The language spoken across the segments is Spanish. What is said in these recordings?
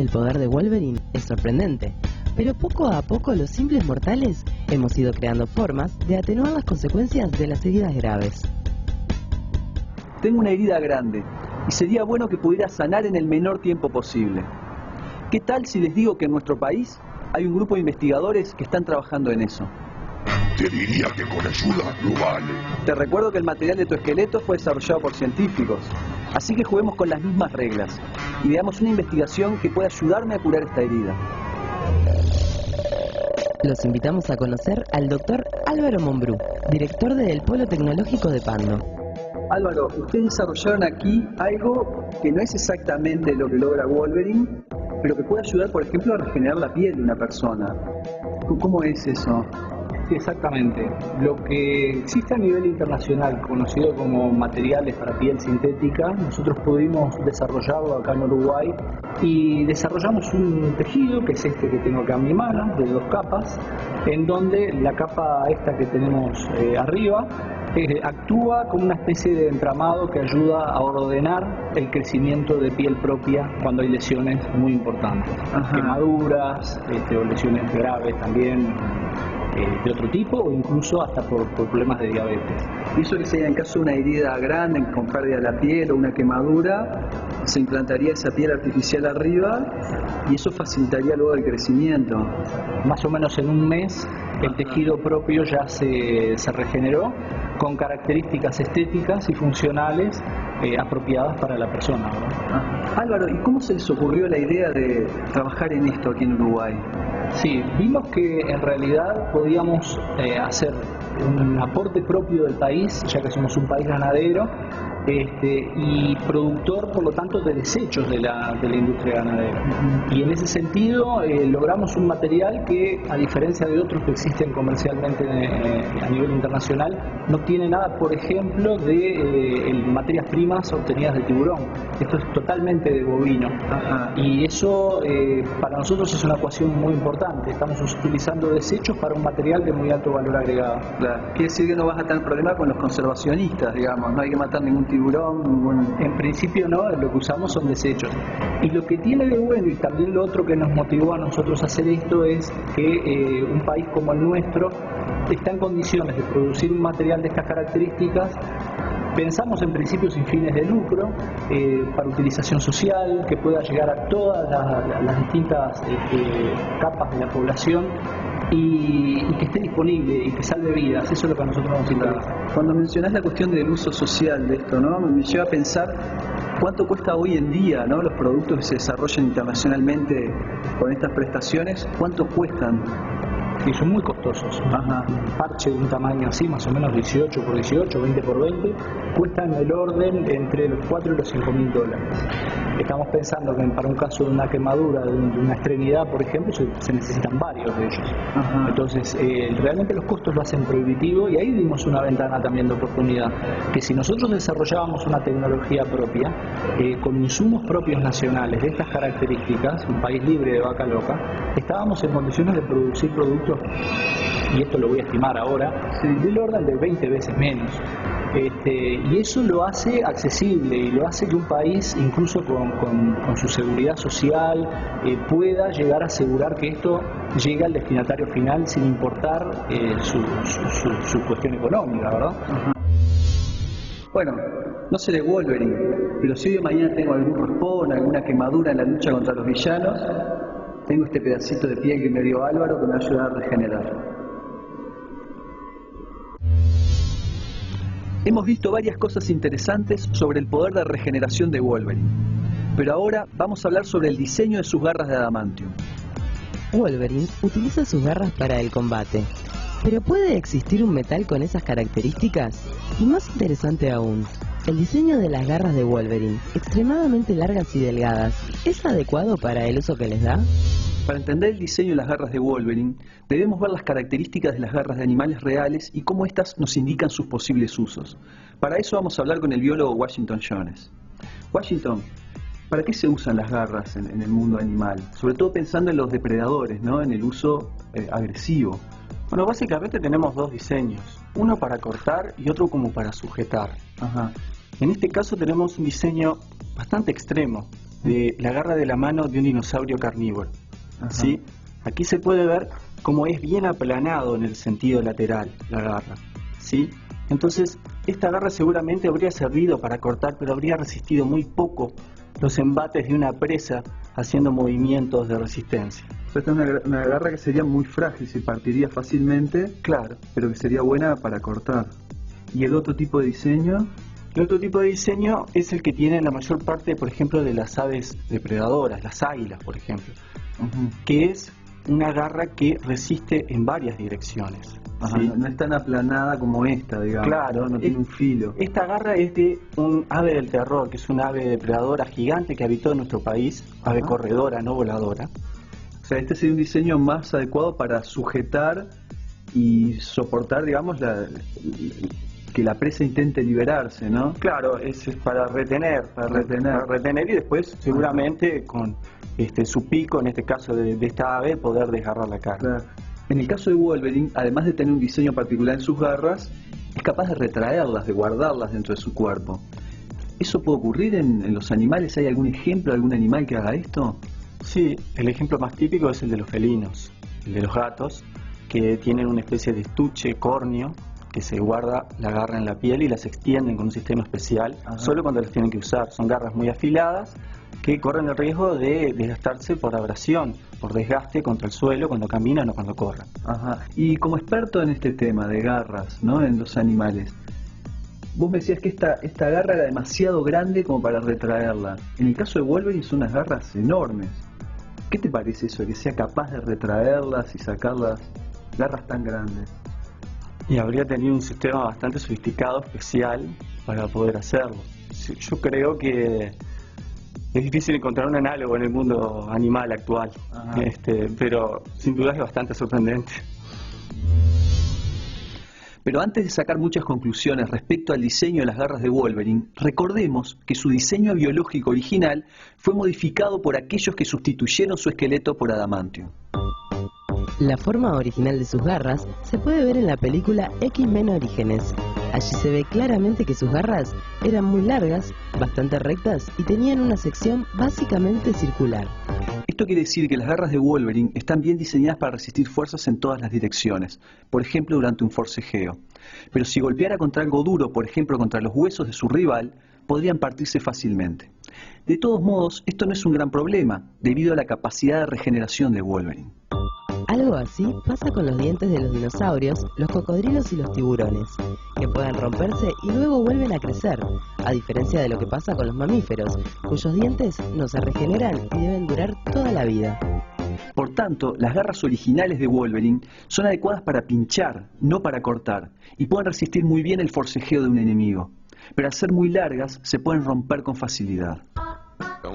El poder de Wolverine es sorprendente, pero poco a poco los simples mortales hemos ido creando formas de atenuar las consecuencias de las heridas graves. Tengo una herida grande y sería bueno que pudiera sanar en el menor tiempo posible. ¿Qué tal si les digo que en nuestro país hay un grupo de investigadores que están trabajando en eso? Te diría que con ayuda lo vale. Te recuerdo que el material de tu esqueleto fue desarrollado por científicos, así que juguemos con las mismas reglas y veamos una investigación que pueda ayudarme a curar esta herida. Los invitamos a conocer al Dr. Álvaro Mombrú, director del Polo Tecnológico de Pando. Álvaro, ustedes desarrollaron aquí algo que no es exactamente lo que logra Wolverine, pero que puede ayudar, por ejemplo, a regenerar la piel de una persona. ¿Cómo es eso? Sí, exactamente. Lo que existe a nivel internacional, conocido como materiales para piel sintética, nosotros pudimos desarrollarlo acá en Uruguay y desarrollamos un tejido, que es este que tengo acá en mi mano, de 2 capas, en donde la capa esta que tenemos arriba actúa como una especie de entramado que ayuda a ordenar el crecimiento de piel propia cuando hay lesiones muy importantes. Ajá. Quemaduras o lesiones graves también de otro tipo, o incluso hasta por problemas de diabetes. Y eso que sería en caso de una herida grande con pérdida de la piel o una quemadura, se implantaría esa piel artificial arriba y eso facilitaría luego el crecimiento. Más o menos en un mes el tejido propio ya se regeneró con características estéticas y funcionales apropiadas para la persona, ¿verdad? Álvaro, ¿y cómo se les ocurrió la idea de trabajar en esto aquí en Uruguay? Sí, vimos que en realidad podíamos hacer un aporte propio del país, ya que somos un país ganadero, y productor, por lo tanto, de desechos de la industria ganadera. Y en ese sentido logramos un material que, a diferencia de otros que existen comercialmente a nivel internacional, no tiene nada, por ejemplo, de materias primas obtenidas del tiburón. Esto es totalmente de bovino. Ajá. Y eso para nosotros es una ecuación muy importante. Estamos utilizando desechos para un material de muy alto valor agregado. Claro. Quiere decir que no vas a tener problema con los conservacionistas, digamos, no hay que matar ningún tiburón. Bueno, en principio no, lo que usamos son desechos. Y lo que tiene de bueno, y también lo otro que nos motivó a nosotros a hacer esto, es que un país como el nuestro está en condiciones de producir un material de estas características. Pensamos en principio sin fines de lucro, para utilización social, que pueda llegar a todas las distintas capas de la población y que esté disponible y que salve vidas. Eso es lo que a nosotros nos interesa. Cuando mencionás la cuestión del uso social de esto, ¿no? Me lleva a pensar cuánto cuesta hoy en día, ¿no? Los productos que se desarrollan internacionalmente con estas prestaciones, ¿cuánto cuestan? Y son muy costosos. Ajá. Un parche de un tamaño así, más o menos 18 por 18, 20 por 20, cuestan el orden entre los 4 y los 5.000 dólares. Estamos pensando que para un caso de una quemadura de una extremidad, por ejemplo, se necesitan varios de ellos. Ajá. Entonces, realmente los costos lo hacen prohibitivo y ahí dimos una ventana también de oportunidad. Que si nosotros desarrollábamos una tecnología propia, con insumos propios nacionales de estas características, un país libre de vaca loca, estábamos en condiciones de producir productos, y esto lo voy a estimar ahora, del orden de 20 veces menos. Y eso lo hace accesible y lo hace que un país, incluso con su seguridad social, pueda llegar a asegurar que esto llegue al destinatario final sin importar su cuestión económica, ¿verdad? Bueno, no seré Wolverine, pero si hoy o mañana tengo algún raspón, alguna quemadura en la lucha contra los villanos, tengo este pedacito de piel que me dio Álvaro que me va a ayudar a regenerar. Hemos visto varias cosas interesantes sobre el poder de regeneración de Wolverine, pero ahora vamos a hablar sobre el diseño de sus garras de adamantium. Wolverine utiliza sus garras para el combate, pero ¿puede existir un metal con esas características? Y más interesante aún, el diseño de las garras de Wolverine, extremadamente largas y delgadas, ¿es adecuado para el uso que les da? Para entender el diseño de las garras de Wolverine, debemos ver las características de las garras de animales reales y cómo éstas nos indican sus posibles usos. Para eso vamos a hablar con el biólogo Washington Jones. Washington, ¿para qué se usan las garras en el mundo animal? Sobre todo pensando en los depredadores, ¿no? En el uso agresivo. Bueno, básicamente tenemos 2 diseños, uno para cortar y otro como para sujetar. Ajá. En este caso tenemos un diseño bastante extremo, de la garra de la mano de un dinosaurio carnívoro. ¿Sí? Aquí se puede ver cómo es bien aplanado en el sentido lateral la garra. ¿Sí? Entonces, esta garra seguramente habría servido para cortar, pero habría resistido muy poco los embates de una presa haciendo movimientos de resistencia. Esta es una garra que sería muy frágil, se partiría fácilmente, Claro. pero que sería buena para cortar. ¿Y el otro tipo de diseño? El otro tipo de diseño es el que tiene la mayor parte, por ejemplo, de las aves depredadoras, las águilas, por ejemplo, que es una garra que resiste en varias direcciones. Ajá, ¿Sí? no es tan aplanada como esta, digamos. Claro, no tiene un filo. Esta garra es de un ave del terror, que es una ave depredadora gigante que habitó en nuestro país, ave Ajá. corredora, no voladora. O sea, este sería un diseño más adecuado para sujetar y soportar, digamos, que la presa intente liberarse, ¿no? Claro, es para retener, para retener y después seguramente con su pico, en este caso de esta ave, poder desgarrar la carne. Claro. En el caso de Wolverine, además de tener un diseño particular en sus garras, es capaz de retraerlas, de guardarlas dentro de su cuerpo. ¿Eso puede ocurrir en los animales? ¿Hay algún ejemplo de algún animal que haga esto? Sí, el ejemplo más típico es el de los felinos, el de los gatos, que tienen una especie de estuche córneo que se guarda la garra en la piel y las extienden con un sistema especial, solo cuando las tienen que usar. Son garras muy afiladas que corren el riesgo de desgastarse por abrasión, por desgaste contra el suelo cuando caminan o cuando corren. Ajá. Y como experto en este tema de garras, ¿no?, en los animales, vos me decías que esta garra era demasiado grande como para retraerla. En el caso de Wolverine son unas garras enormes. ¿Qué te parece eso, que sea capaz de retraerlas y sacarlas, garras tan grandes? Y habría tenido un sistema bastante sofisticado, especial, para poder hacerlo. Yo creo que es difícil encontrar un análogo en el mundo animal actual, pero sin duda es bastante sorprendente. Pero antes de sacar muchas conclusiones respecto al diseño de las garras de Wolverine, recordemos que su diseño biológico original fue modificado por aquellos que sustituyeron su esqueleto por adamantium. La forma original de sus garras se puede ver en la película X-Men Orígenes. Allí se ve claramente que sus garras eran muy largas, bastante rectas y tenían una sección básicamente circular. Esto quiere decir que las garras de Wolverine están bien diseñadas para resistir fuerzas en todas las direcciones, por ejemplo durante un forcejeo. Pero si golpeara contra algo duro, por ejemplo contra los huesos de su rival, podrían partirse fácilmente. De todos modos, esto no es un gran problema, debido a la capacidad de regeneración de Wolverine. Algo así pasa con los dientes de los dinosaurios, los cocodrilos y los tiburones, que pueden romperse y luego vuelven a crecer, a diferencia de lo que pasa con los mamíferos, cuyos dientes no se regeneran y deben durar toda la vida. Por tanto, las garras originales de Wolverine son adecuadas para pinchar, no para cortar, y pueden resistir muy bien el forcejeo de un enemigo. Pero al ser muy largas, se pueden romper con facilidad.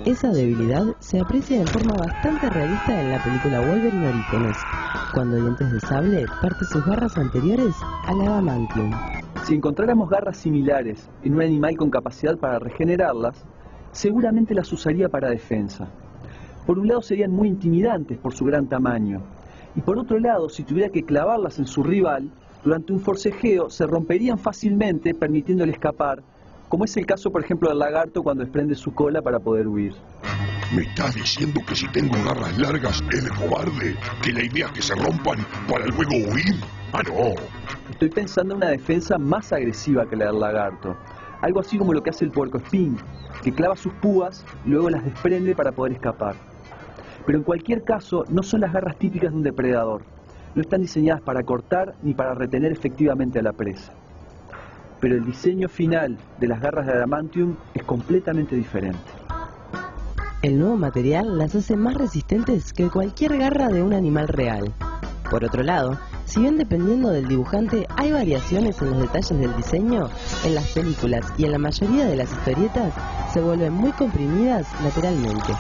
Esa debilidad se aprecia de forma bastante realista en la película Wolverine Orígenes, cuando Dientes de Sable parte sus garras anteriores al adamantium. Si encontráramos garras similares en un animal con capacidad para regenerarlas, seguramente las usaría para defensa. Por un lado serían muy intimidantes por su gran tamaño, y por otro lado, si tuviera que clavarlas en su rival, durante un forcejeo se romperían fácilmente permitiéndole escapar, como es el caso por ejemplo del lagarto cuando desprende su cola para poder huir. ¿Me estás diciendo que si tengo garras largas es de cobarde? ¿Que la idea es que se rompan para luego huir? ¡Ah, no! Estoy pensando en una defensa más agresiva que la del lagarto. Algo así como lo que hace el puercoespín, que clava sus púas y luego las desprende para poder escapar. Pero en cualquier caso, no son las garras típicas de un depredador. No están diseñadas para cortar ni para retener efectivamente a la presa. Pero el diseño final de las garras de adamantium es completamente diferente. El nuevo material las hace más resistentes que cualquier garra de un animal real. Por otro lado, si bien dependiendo del dibujante hay variaciones en los detalles del diseño, en las películas y en la mayoría de las historietas se vuelven muy comprimidas lateralmente.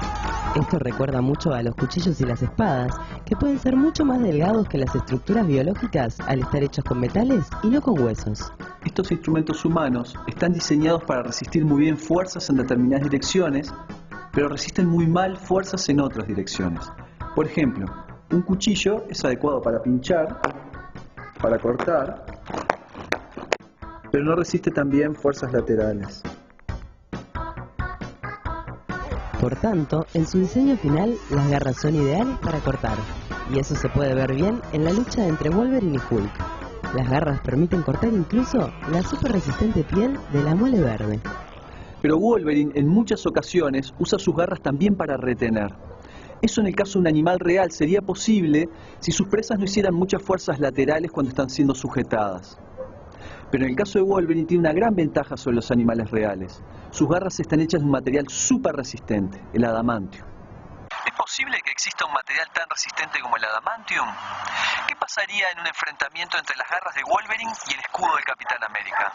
Esto recuerda mucho a los cuchillos y las espadas, que pueden ser mucho más delgados que las estructuras biológicas al estar hechos con metales y no con huesos. Estos instrumentos humanos están diseñados para resistir muy bien fuerzas en determinadas direcciones, pero resisten muy mal fuerzas en otras direcciones. Por ejemplo, un cuchillo es adecuado para pinchar, para cortar, pero no resiste también fuerzas laterales. Por tanto, en su diseño final, las garras son ideales para cortar, y eso se puede ver bien en la lucha entre Wolverine y Hulk. Las garras permiten cortar incluso la súper resistente piel de la mole verde. Pero Wolverine en muchas ocasiones usa sus garras también para retener. Eso en el caso de un animal real sería posible si sus presas no hicieran muchas fuerzas laterales cuando están siendo sujetadas. Pero en el caso de Wolverine tiene una gran ventaja sobre los animales reales. Sus garras están hechas de un material súper resistente, el adamantium. ¿Es posible que exista un material tan resistente como el adamantium? ¿Qué pasaría en un enfrentamiento entre las garras de Wolverine y el escudo del Capitán América?